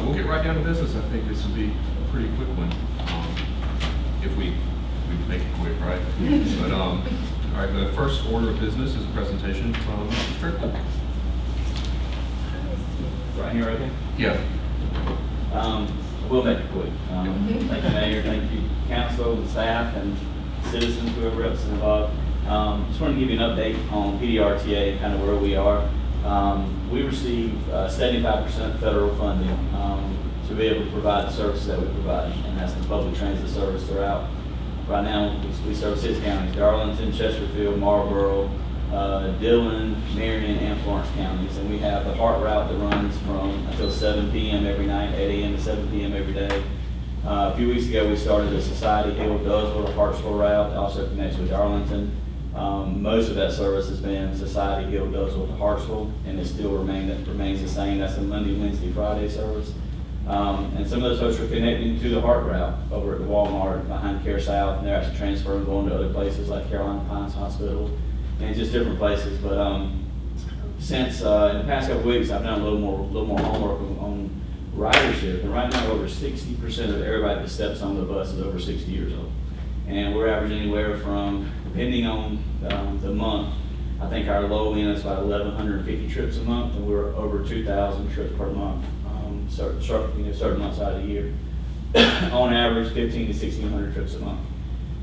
we'll get right down to business. I think this will be a pretty quick one. If we make it quick, right? But, all right, the first order of business is a presentation from Mr. Strickland. Right here, right here? Yeah. We'll make it quick. Thank you, Mayor, thank you, council, and staff, and citizens, whoever else is involved. Just want to give you an update on PDRTA, kind of where we are. We receive 75% federal funding to be able to provide the services that we provide, and that's the public transit service throughout. Right now, we serve 6 counties: Darlington, Chesterfield, Marlboro, Dillon, Marion, and Florence counties. And we have the HART route that runs from until 7 p.m. every night, 8 a.m. to 7 p.m. every day. A few weeks ago, we started the Society Hill, Dozier, Hartsville route, that also connects with Darlington. Most of that service has been Society Hill, Dozier to Hartsville, and it still remains the same. That's a Monday, Wednesday, Friday service. And some of those folks are connecting to the HART route over at the Walmart behind Care South, and they're actually transferring, going to other places like Carolina Pines Hospital and just different places. But since in the past couple weeks, I've done a little more homework on ridership, and right now over 60% of everybody that steps on the bus is over 60 years old, and we're averaging anywhere from, depending on the month, I think our low end is about 1,150 trips a month, and we're over 2,000 trips per month. Certain months out of the year. On average, 1,500 to 1,600 trips a month.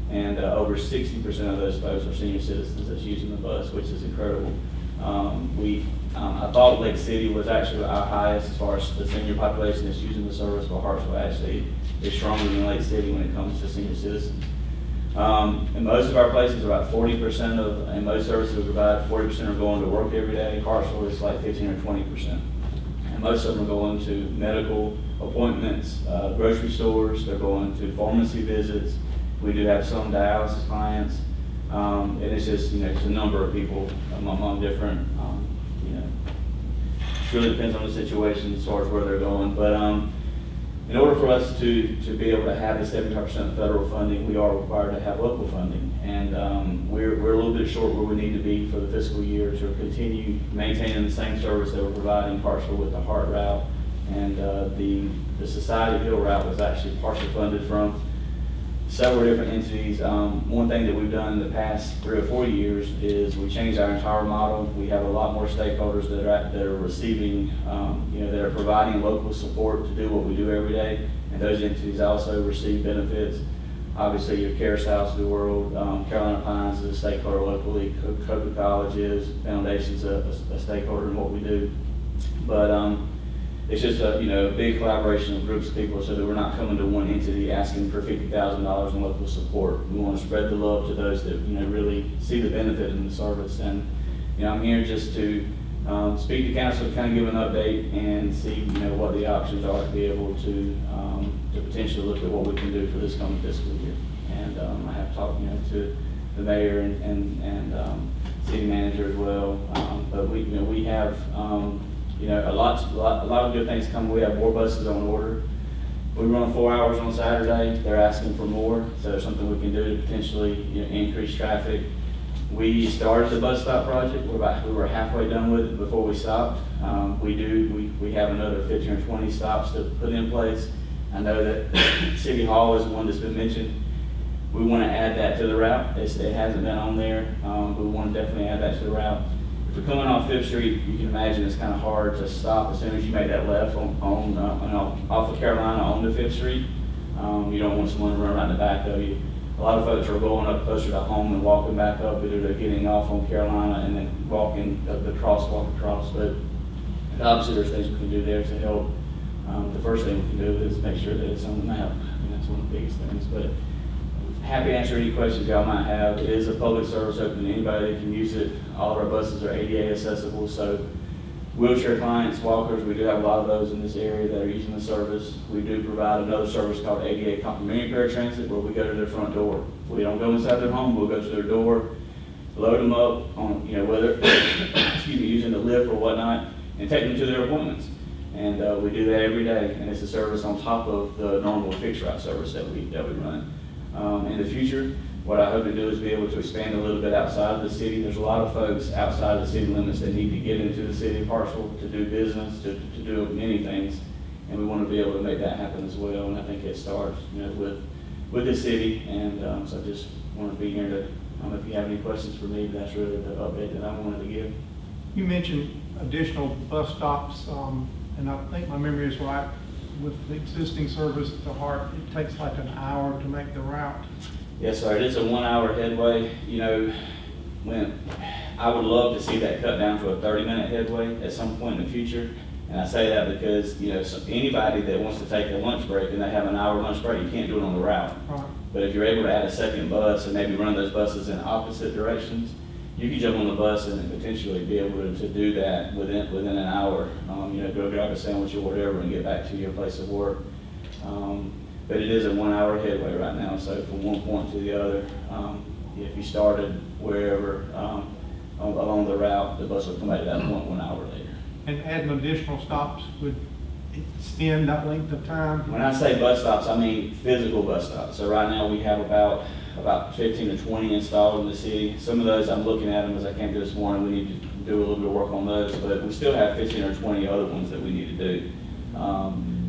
And over 60% of those folks are senior citizens that's using the bus, which is incredible. I thought Lake City was actually our highest as far as the senior population that's using the service, but Hartsville actually is stronger than Lake City when it comes to senior citizens. In most of our places, about 40% of, and most services we provide, 40% are going to work every day. Hartsville is like 15 or 20%. Most of them are going to medical appointments, grocery stores, they're going to pharmacy visits. We do have some dialysis clients. And it's just, it's a number of people among different, it really depends on the situation as far as where they're going. But in order for us to be able to have the 75% federal funding, we are required to have local funding. And we're a little bit short where we need to be for the fiscal year to continue maintaining the same service that we're providing, partially with the HART route. And the Society Hill route was actually partially funded from several different entities. One thing that we've done in the past 3 or 4 years is we changed our entire model. We have a lot more stakeholders that are receiving, that are providing local support to do what we do every day. And those entities also receive benefits. Obviously, your Care South of the world, Carolina Pines is a stakeholder locally, Coker College is, Foundation's a stakeholder in what we do. But it's just a big collaboration of groups of people so that we're not coming to one entity asking for $50,000 in local support. We want to spread the love to those that really see the benefit in the service. And I'm here just to speak to council, to kind of give an update and see what the options are to be able to potentially look at what we can do for this coming fiscal year. And I have talked to the mayor and city manager as well. But we have a lot of good things coming. We have more buses on order. We run 4 hours on Saturday. They're asking for more, so there's something we can do to potentially increase traffic. We started the bus stop project. We were halfway done with it before we stopped. We have another 15 or 20 stops to put in place. I know that City Hall is one that's been mentioned. We want to add that to the route. It hasn't been on there, but we want to definitely add that to the route. If you're coming off 5th Street, you can imagine it's kind of hard to stop as soon as you make that left off of Carolina onto 5th Street. You don't want someone to run right in the back of you. A lot of folks are going up closer to home and walking back up, either they're getting off on Carolina and then walking the crosswalk across. But obviously there's things we can do there to help. The first thing we can do is make sure that it's on the map. That's one of the biggest things. But happy to answer any questions y'all might have. It is a public service open to anybody that can use it. All of our buses are ADA accessible, so wheelchair clients, walkers, we do have a lot of those in this area that are using the service. We do provide another service called ADA Complimentary Paratransit, where we go to their front door. We don't go inside their home, we'll go to their door, load them up on, whether, using the lift or whatnot, and take them to their appointments. And we do that every day, and it's a service on top of the normal fixed route service that we run. In the future, what I hope to do is be able to expand a little bit outside of the city. There's a lot of folks outside the city limits that need to get into the city of Hartsville to do business, to do many things. and we want to be able to make that happen as well. And I think it starts, with the city, and so I just want to be here to, if you have any questions for me, that's really the update that I wanted to give. You mentioned additional bus stops, and I think my memory is right, with the existing service to Hart, it takes like an hour to make the route. Yes, sir, it is a 1 hour headway. When I would love to see that cut down to a 30-minute headway at some point in the future. And I say that because, anybody that wants to take a lunch break and they have an hour lunch break, you can't do it on the route. Right. But if you're able to add a second bus and maybe run those buses in opposite directions, you can jump on the bus and potentially be able to do that within an hour. Go grab a sandwich or whatever and get back to your place of work. But it is a 1 hour headway right now, so from one point to the other, if you started wherever along the route, the bus would come back to that point 1 hour later. And adding additional stops would extend that length of time? When I say bus stops, I mean physical bus stops. So right now we have about 15 to 20 installed in the city. Some of those, I'm looking at them as I came through this morning. We need to do a little bit of work on those, but we still have 15 or 20 other ones that we need to do.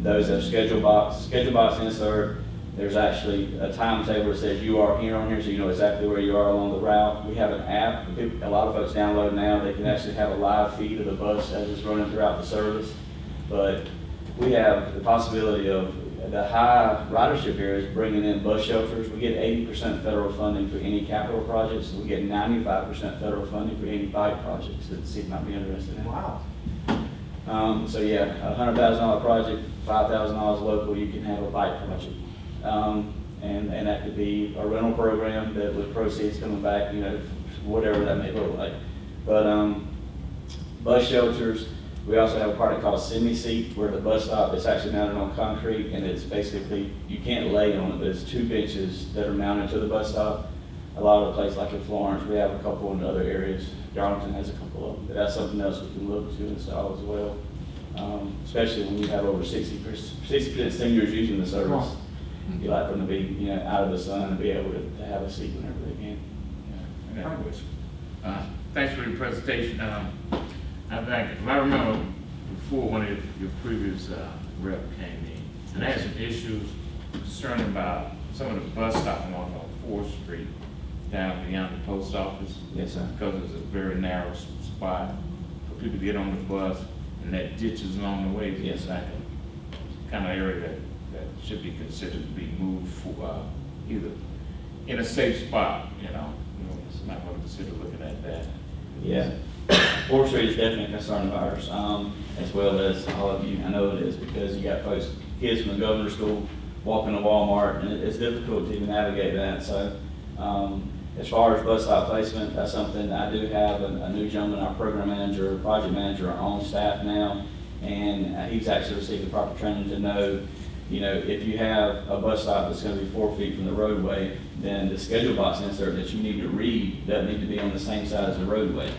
Those have schedule box insert. There's actually a timetable that says you are here on here, so you know exactly where you are along the route. We have an app. A lot of folks download now. They can actually have a live feed of the bus as it's running throughout the service. But we have the possibility of the high ridership areas bringing in bus shelters. We get 80% federal funding for any capital projects. We get 95% federal funding for any bike projects that the city might be interested in. Wow. So yeah, a $100,000 project, $5,000 local, you can have a bike project. And that could be a rental program that with proceeds coming back, whatever that may look like. But bus shelters, we also have a product called semi-seat, where the bus stop is actually mounted on concrete, and it's basically, you can't lay on it, but it's 2 benches that are mounted to the bus stop. A lot of the places, like in Florence, we have a couple in other areas. Darlington has a couple of them, but that's something else we can look to install as well. Especially when you have over 60% seniors using the service. You like them to be, out of the sun and be able to have a seat whenever they can. Yeah, I got a question. Thanks for the presentation. If I remember before one of your previous rep came in, and I had some issues concerning about some of the bus stops on 4th Street down beyond the post office. Yes, sir. Because it's a very narrow spot for people to get on the bus, and that ditch is along the way. Yes, It's like a kind of area that should be considered to be moved for either in a safe spot, might want to consider looking at that. Yeah. 4th Street is definitely a concern of ours, as well as all of you. I know it is, because you got kids from the governor's school walking to Walmart, and it's difficult to even navigate that. So as far as bus stop placement, that's something I do have a new gentleman, our program manager, project manager, on staff now, and he's actually received the proper training to know, if you have a bus stop that's going to be 4 feet from the roadway, then the schedule box insert that you need to read doesn't need to be on the same side as the roadway.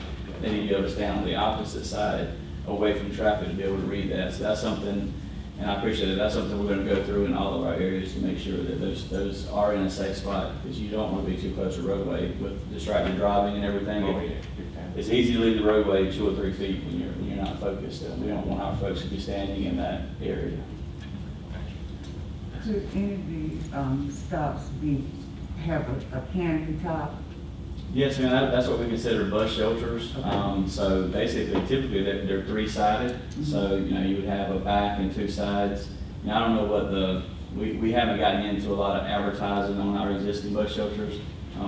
They need to be able to stay on the opposite side, away from traffic, to be able to read that. So that's something, and I appreciate it, that's something we're going to go through in all of our areas to make sure that those are in a safe spot, because you don't want to be too close to the roadway with distracted driving and everything. Oh, yeah, big time. It's easy to leave the roadway 2 or 3 feet when you're not focused, and we don't want our folks to be standing in that area. Could any of the stops have a canopy top? Yes, ma'am, that's what we consider bus shelters. So basically, typically, they're 3-sided. So, you would have a back and 2 sides. Now, I don't know what we haven't gotten into a lot of advertising on our existing bus shelters.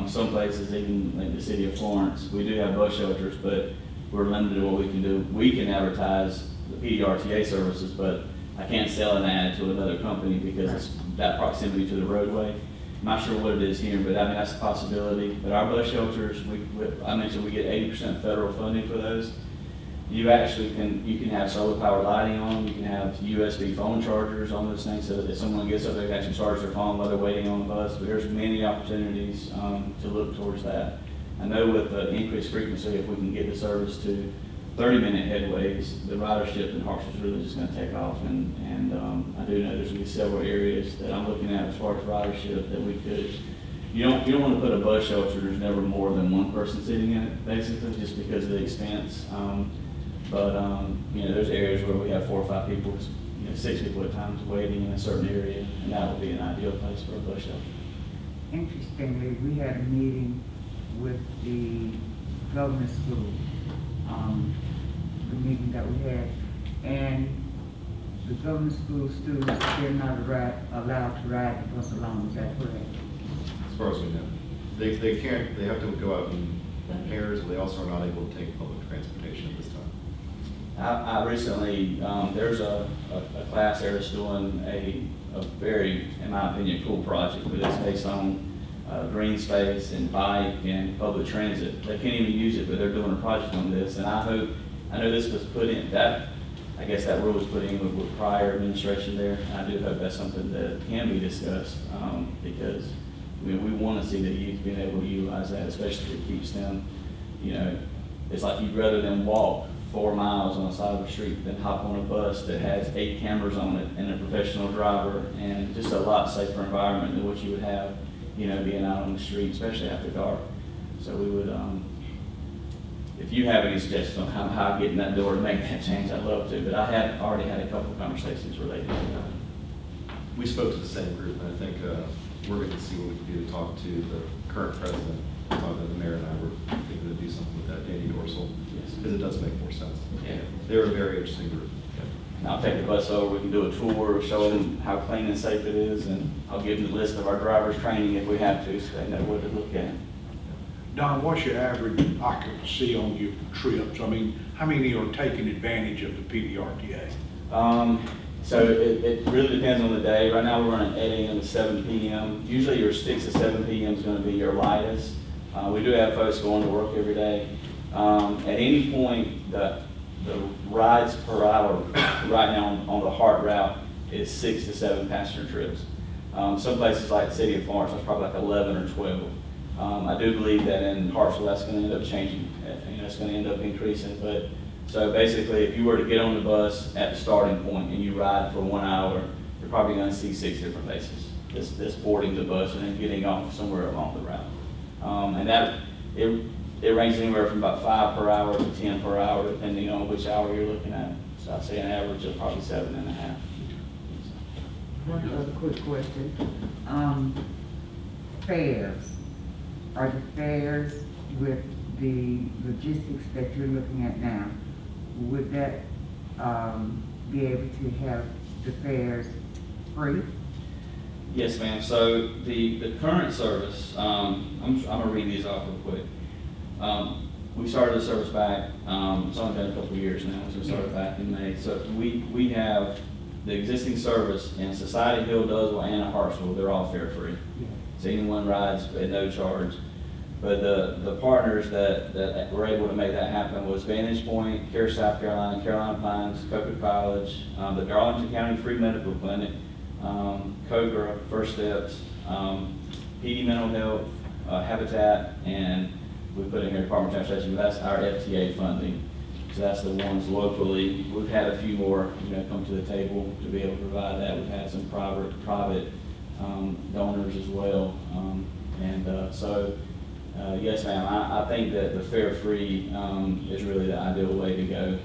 Some places, even like the city of Florence, we do have bus shelters, but we're limited to what we can do. We can advertise the PDRTA services, but I can't sell an ad to another company because it's that proximity to the roadway. I'm not sure what it is here, but that's a possibility. But our bus shelters, I mentioned we get 80% federal funding for those. You actually you can have solar powered lighting on them. You can have USB phone chargers on those things, so that if someone gets up, they can actually charge their phone while they're waiting on the bus. But there's many opportunities to look towards that. I know with the increased frequency, if we can get the service to 30-minute headways, the ridership in Hartsville is really just going to take off. And I do know there's going to be several areas that I'm looking at as far as ridership that we could. You don't want to put a bus shelter. There's never more than one person sitting in it, basically, just because of the expense. But there's areas where we have 4 or 5 people, 6 people at times waiting in a certain area, and that would be an ideal place for a bus shelter. Interestingly, we had a meeting with the government school, the meeting that we had, and the government school students, they're not allowed to ride the bus alone, is that correct? As far as we know. They can't, they have to go out in pairs, but they also are not able to take public transportation at this time. I recently, there's a class there that's doing a very, in my opinion, cool project, but it's based on green space and bike and public transit. They can't even use it, but they're doing a project on this, and I know this was put in, I guess that rule was put in with prior administration there. I do hope that's something that can be discussed, because we want to see the youth being able to utilize that, especially if it keeps them, it's like you'd rather them walk 4 miles on the side of the street than hop on a bus that has 8 cameras on it and a professional driver, and just a lot safer environment than what you would have, being out on the street, especially after dark. So we would, if you have any suggestions on how I get in that door to make that change, I'd love to, but I have already had a couple of conversations related to that. We spoke to the same group, and I think we're going to see what we can do to talk to the current president, talk to the mayor, and I were thinking to do something with that, Danny Dorsal, because it does make more sense. Yeah. They're a very interesting group. And I'll take the bus over, we can do a tour, show them how clean and safe it is, and I'll give them the list of our driver's training if we have to, so they know what to look at. Don, what's your average occupancy on your trips? I mean, how many are taking advantage of the PDRTA? So it really depends on the day. Right now we're running 8 a.m. to 7 p.m. Usually your 6 to 7 p.m. is going to be your lightest. We do have folks going to work every day. At any point, the rides per hour right now on the Hart route is 6 to 7 passenger trips. Some places like the City of Florence, that's probably like 11 or 12. I do believe that in Hartsville, that's going to end up changing. It's going to end up increasing. But so basically, if you were to get on the bus at the starting point and you ride for 1 hour, you're probably going to see 6 different faces. This boarding the bus and then getting off somewhere along the route. And that it ranges anywhere from about 5 per hour to 10 per hour, depending on which hour you're looking at. So I'd say an average of probably 7.5. One other quick question. Fares. Are the fares with the logistics that you're looking at now, would that be able to have the fares free? Yes, ma'am. So the current service, I'm gonna read these off real quick. We started the service back, it's only been a couple of years now, so we started back in May. So we have the existing service in Society Hill, Dozwell, and Hartsville, they're all fare free. So anyone rides at no charge. But the partners that were able to make that happen was Vantage Point, Care South Carolina, Carolina Pines, Coker College, the Darlington County Free Medical Clinic, COGRA, First Steps, PD Mental Health, Habitat, and we put in here Department of Transportation, but that's our FTA funding. So that's the ones locally. We've had a few more, come to the table to be able to provide that. We've had some private donors as well. Yes, ma'am, I think that the fare-free is really the ideal way to go,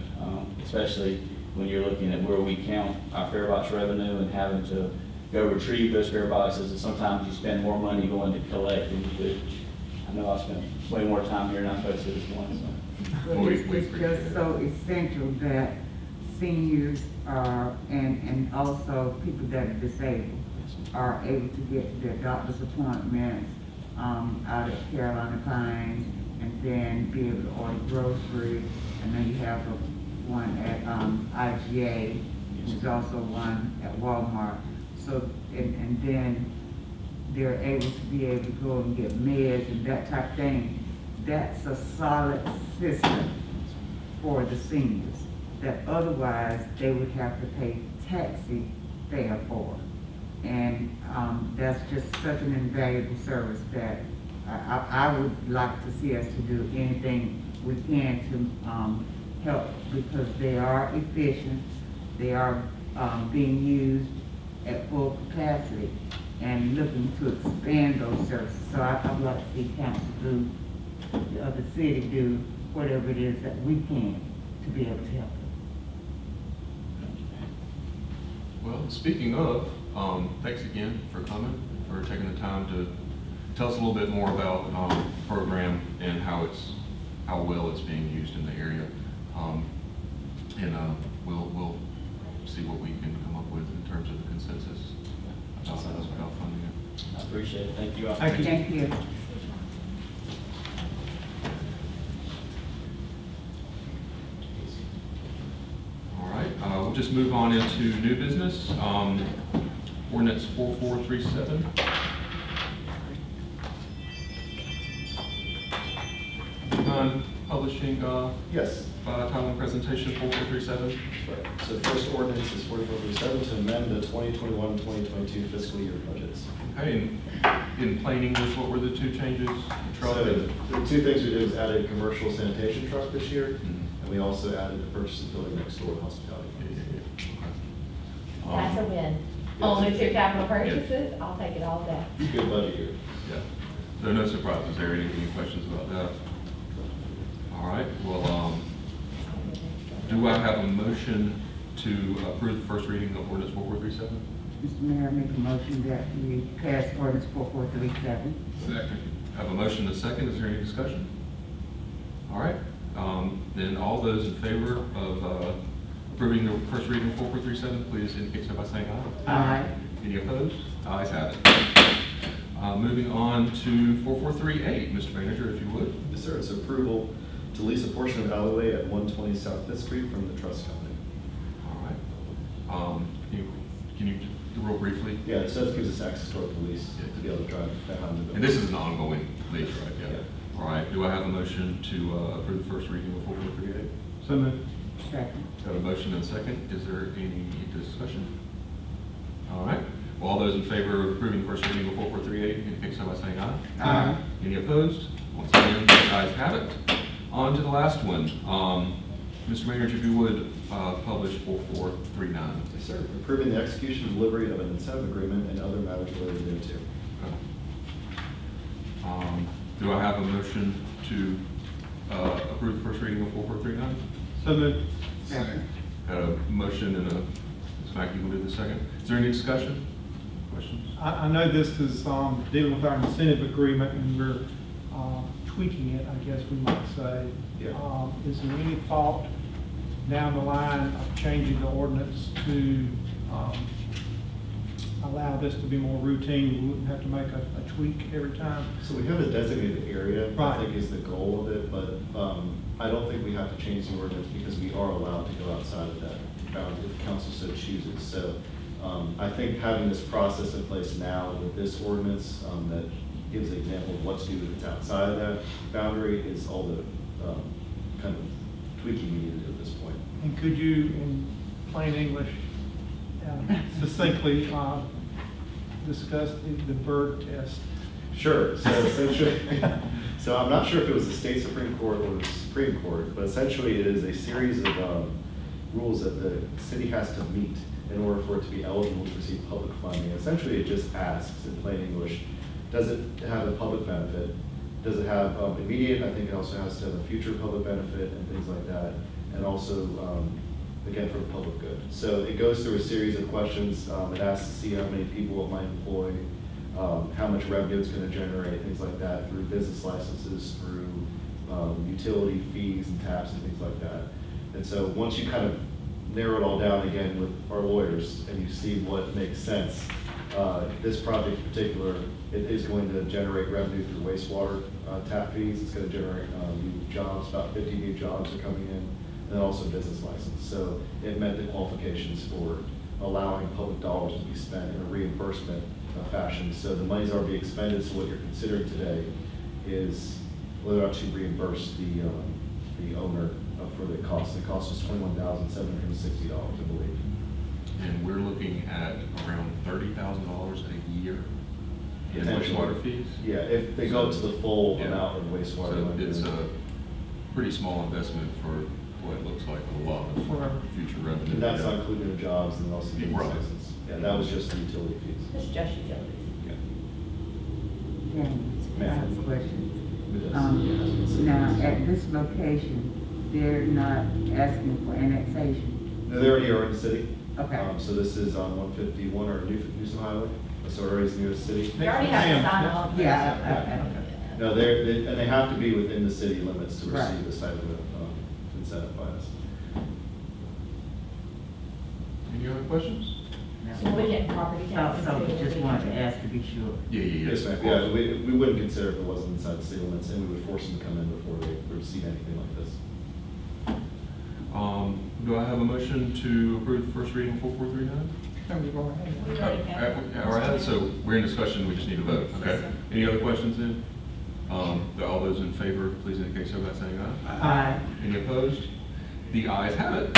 especially when you're looking at where we count our fare box revenue and having to go retrieve those fare boxes, and sometimes you spend more money going to collect than you do. I know I spent way more time here than I'm supposed to this morning, so. But We it's appreciate just it. so essential that seniors and also people that are disabled are able to get their doctor's appointments out at Carolina Pines, and then be able to order groceries. And then you have one at IGA, there's also one at Walmart. So, and then they're able to be able to go and get meds and that type of thing. That's a solid system for the seniors that otherwise they would have to pay taxi fare for. And that's just such an invaluable service that I would like to see us to do anything we can to help, because they are efficient, they are being used at full capacity, and looking to expand those services. So I'd like to see council do, the city do whatever it is that we can to be able to help them. Well, speaking of, thanks again for coming, for taking the time to tell us a little bit more about the program and how well it's being used in the area. We'll see what we can come up with in terms of the consensus about funding it. I appreciate it. Thank you all. Thank you. Thank you. All right, we'll just move on into new business. Ordinance 4437. Publishing, Yes. title and presentation 4437. Right. So first ordinance is 4437 to amend the 2021-2022 fiscal year budgets. Okay, in plain English, what were the two changes? Truck So and- the two things we did was added a commercial sanitation truck this year, Mhm. and we also added the purchase of building next door to hospitality. Okay. That's a win. Only two capital purchases, I'll take it all day. Good budget year. Yeah, so no surprises there. Any questions about that? All right, well, do I have a motion to approve the first reading of ordinance 4437? Mr. Mayor, I make a motion that we pass ordinance 4437. Second. Have a motion and a second. Is there any discussion? All right, then all those in favor of approving the first reading of 4437, please indicate so by saying aye. Aye. Any opposed? Ayes have it. Moving on to 4438, Mr. Manager, if you would. Yes, sir. It's approval to lease a portion of alleyway at 120 South Fifth Street from the trust company. All right. Can you do real briefly? Yeah, it says gives us access to our police to be able to drive behind the building. And this is an ongoing lease, right? Yeah. All right, do I have a motion to approve the first reading of 4438? So moved. Second. Got a motion and a second. Is there any discussion? All right. Well, all those in favor of approving the first reading of 4438, indicate so by saying aye. Aye. Any opposed? Once again, the ayes have it. On to the last one. Mr. Maynard, if you would, publish 4439. Yes, sir. Approving the execution and delivery of an incentive agreement and other matters related thereto. Do I have a motion to approve the first reading of 4439? So moved. Second. Got a motion and a, Ms. Mackey will do the second. Is there any discussion? Questions? I know this is dealing with our incentive agreement, and we're tweaking it, I guess we might say. Yeah. Is there any thought down the line of changing the ordinance to allow this to be more routine? We wouldn't have to make a tweak every time? So we have a designated area, Right. I think is the goal of it, but I don't think we have to change the ordinance because we are allowed to go outside of that boundary if council so chooses. So I think having this process in place now with this ordinance that gives an example of what to do if it's outside of that boundary is all the kind of tweaking we need to do at this point. And could you, in plain English, succinctly discuss the bird test? Sure. So essentially, so I'm not sure if it was the state Supreme Court or the Supreme Court, but essentially it is a series of rules that the city has to meet in order for it to be eligible to receive public funding. Essentially, it just asks in plain English, does it have a public benefit? Does it have immediate? I think it also has to have a future public benefit and things like that. And also, again, for the public good. So it goes through a series of questions. It asks to see how many people it might employ, how much revenue it's going to generate, things like that, through business licenses, through utility fees and taps and things like that. And so once you kind of narrow it all down again with our lawyers and you see what makes sense, this project in particular, it is going to generate revenue through wastewater tap fees. It's going to generate new jobs, about 50 new jobs are coming in, and then also business license. So it met the qualifications for allowing public dollars to be spent in a reimbursement fashion. So the monies are being expended, so what you're considering today is whether or not to reimburse the owner for the cost. The cost is $21,760, I believe. And we're looking at around $30,000 a year in Potentially. wastewater fees? Yeah, if they go up to the full Yeah. amount of wastewater. So it's a pretty small investment for what it looks like a lot Forever. of future revenue. And that's not including the jobs and also the Yeah, right. license. Yeah, that was just the utility fees. It's just utilities. Yeah. Yeah, I have a question. It does. Now, at this location, they're not asking for annexation. No, they already are in the city. Okay. So this is on 151 or Newsom Highway, so it already near the city. You already have to sign off. Yeah, No, and they have to be within the city limits to Right. receive this type of incentive by us. Any other questions? So we get property taxes. So too. just wanted to ask to be sure. Yeah, Yes, ma'am. Yeah, we wouldn't consider if it wasn't inside the city limits, and we would force them to come in before they receive anything like this. Do I have a motion to approve the first reading of 4439? We already have. All right, so we're in discussion, we just need to vote, okay? Any other questions then? All those in favor, please indicate so by saying aye. Aye. Any opposed? The ayes have it.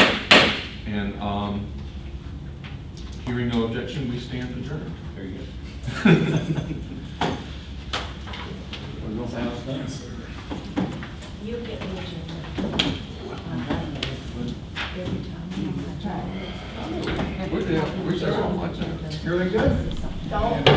And, hearing no objection, we stand adjourned. There you go. You get the agenda. Every time. We're there all like that. Everything good? Don't